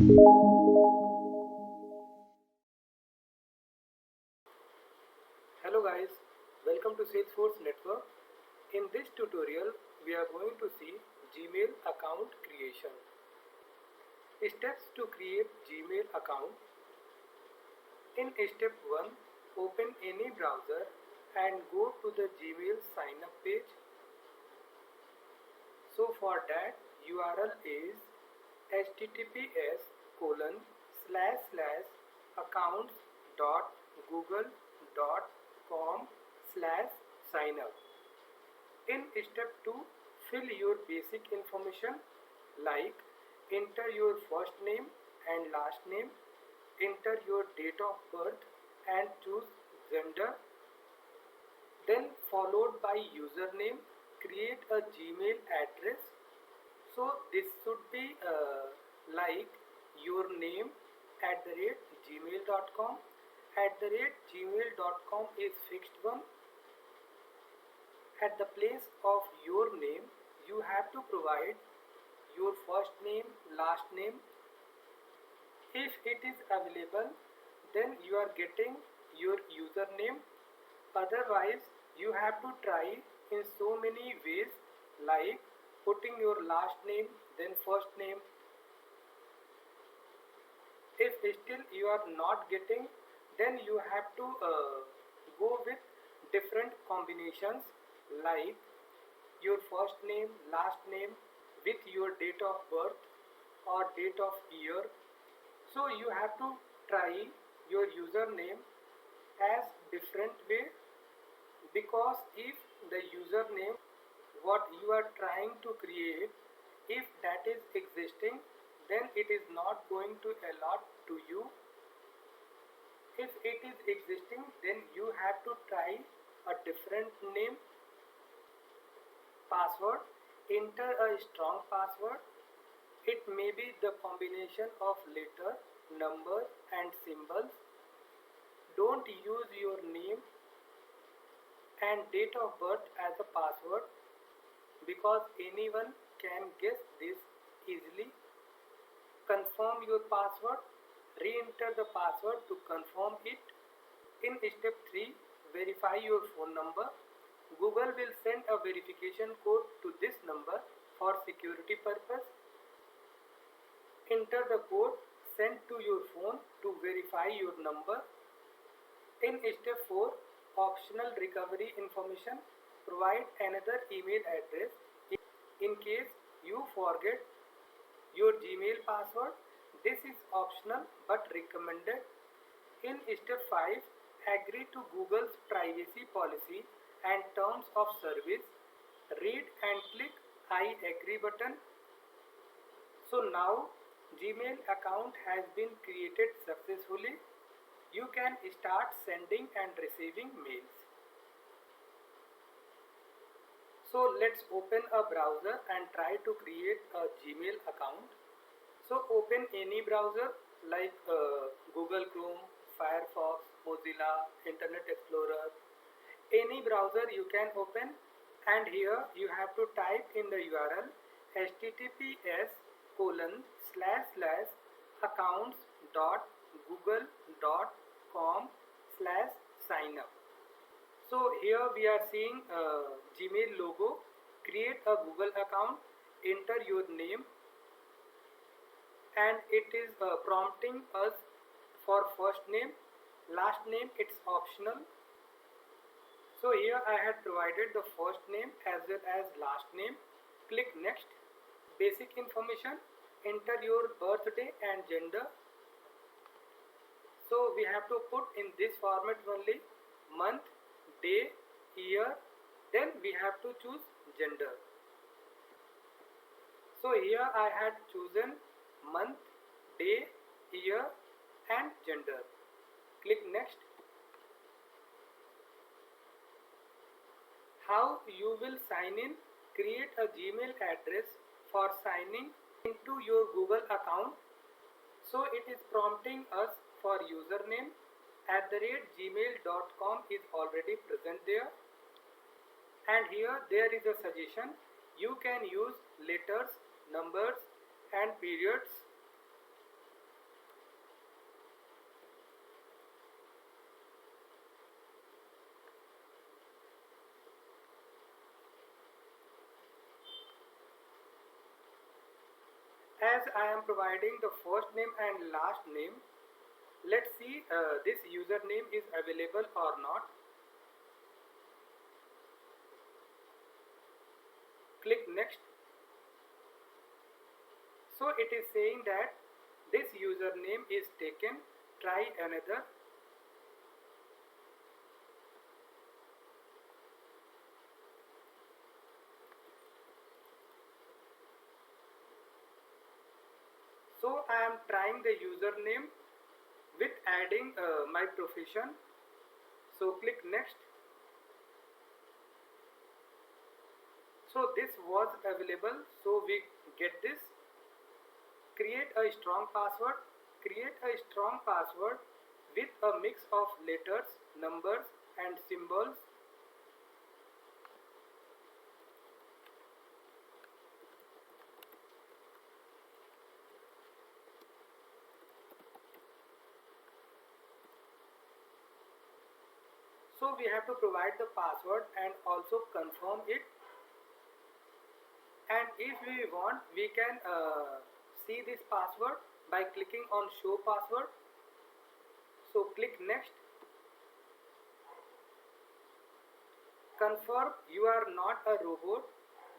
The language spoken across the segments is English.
Hello guys, welcome to Salesforce Network. In this tutorial, we are going to see Gmail account creation. Steps to create Gmail account. In step 1, open any browser and go to the Gmail sign up page. So for that, URL is https://accounts.google.com/signup. In step 2, fill your basic information like enter your first name and last name, enter your date of birth and choose gender, then followed by username, create a Gmail address. So this should be like your name @gmail.com. @gmail.com is fixed one. At the place of your name, you have to provide your first name, last name. If it is available, then you are getting your username. Otherwise, you have to try in so many ways like putting your last name, then first name. If still you are not getting, then you have to go with different combinations like your first name, last name with your date of birth or date of year. So you have to try your username as different way, because if the username what you are trying to create, if that is existing, then it is not going to allot to you. If it is existing, then you have to try a different name. Password, enter a strong password. It may be the combination of letter, number and symbols. Don't use your name and date of birth as a password, because anyone can guess this easily. Confirm your password. Re-enter the password to confirm it. In step 3, verify your phone number. Google will send a verification code to this number for security purpose. Enter the code sent to your phone to verify your number. In step 4, optional recovery information. Provide another email address in case you forget your Gmail password. This is optional but recommended. In step 5, agree to Google's privacy policy and terms of service. Read and click I agree button. So now Gmail account has been created successfully. You can start sending and receiving mails. So let's open a browser and try to create a Gmail account. So open any browser like Google Chrome, Firefox, Mozilla, Internet Explorer. Any browser you can open, and here you have to type in the URL https://accounts.google.com/signup. So here we are seeing Gmail logo. Create a Google account, enter your name, and it is prompting us for first name. Last name it's optional. So here I had provided the first name as well as last name. Click next. Basic information, enter your birthday and gender. So we have to put in this format only: month, day, year, then we have to choose gender. So here I had chosen month, day, year and gender. Click next. How you will sign in? Create a Gmail address for signing into your Google account. So it is prompting us for username. @gmail.com is already present there, and here there is a suggestion. You can use letters, numbers and periods. as I am providing the first name and last name, let's see this username is available or not. Click next. So it is saying that this username is taken, try another. So I am trying the username with adding my profession. So click next. So this was available, so we get this. Create a strong password. Create a strong password with a mix of letters, numbers and symbols. So we have to provide the password and also confirm it. And if we want, we can see this password by clicking on show password. So click next. Confirm you are not a robot.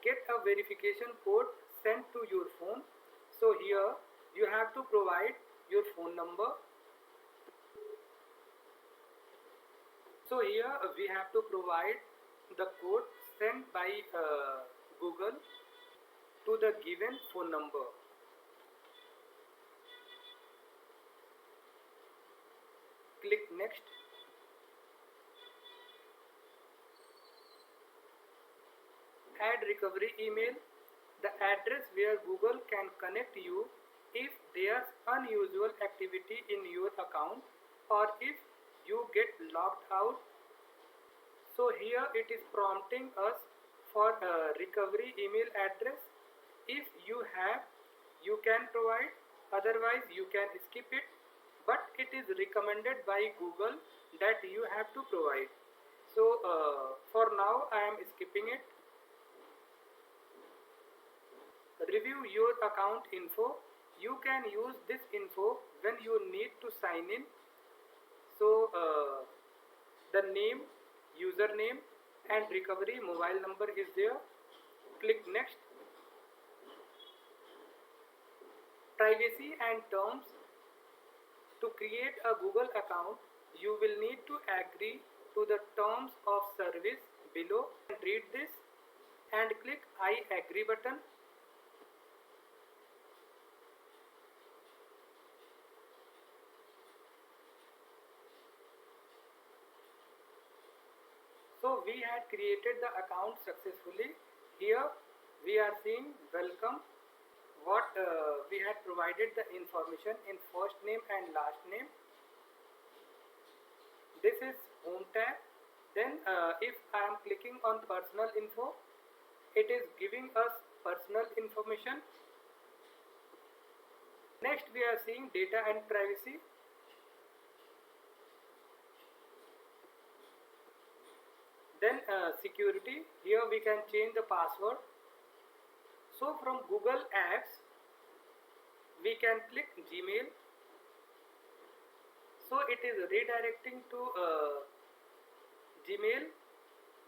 Get a verification code sent to your phone. So here you have to provide your phone number. So here we have to provide the code sent by Google to the given phone number. Click next. Add recovery email, the address where Google can connect you if there's unusual activity in your account or if you get logged out. So here it is prompting us for a recovery email address. If you have, you can provide, otherwise you can skip it, but it is recommended by Google that you have to provide. So for now I am skipping it. Review your account info. You can use this info when you need to sign in. So the name, username and recovery mobile number is there. Click next. Privacy and terms. To create a Google account, you will need to agree to the terms of service below. Read this and click I agree button. So we had created the account successfully. Here we are seeing welcome. What we had provided the information in first name and last name. This is home tab. Then if I am clicking on personal info, it is giving us personal information. Next we are seeing data and privacy. Then security, here we can change the password. So from Google Apps, we can click Gmail. So it is redirecting to Gmail,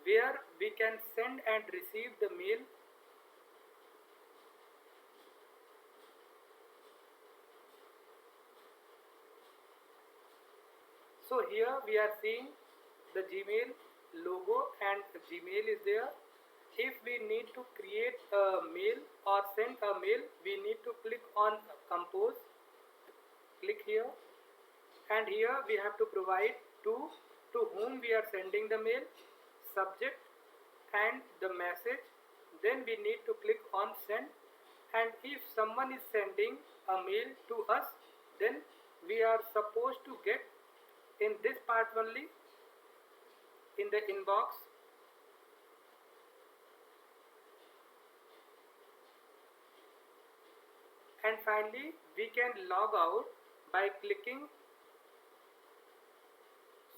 where we can send and receive the mail. So here we are seeing the Gmail logo and Gmail is there. If we need to create a mail or send a mail, we need to click on compose. Click here, and here we have to provide to whom we are sending the mail, subject and the message. Then we need to click on send, and if someone is sending a mail to us, then we are supposed to get in this part only, in the inbox. And finally we can log out by clicking.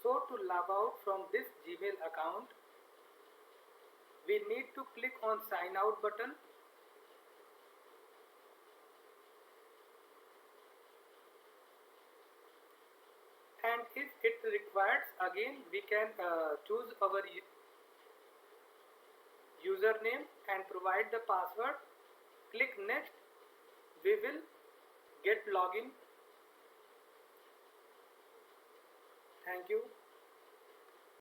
So to log out from this Gmail account, we need to click on sign out button. and if it requires, again we can choose our username and provide the password. Click next. We will get login. Thank you.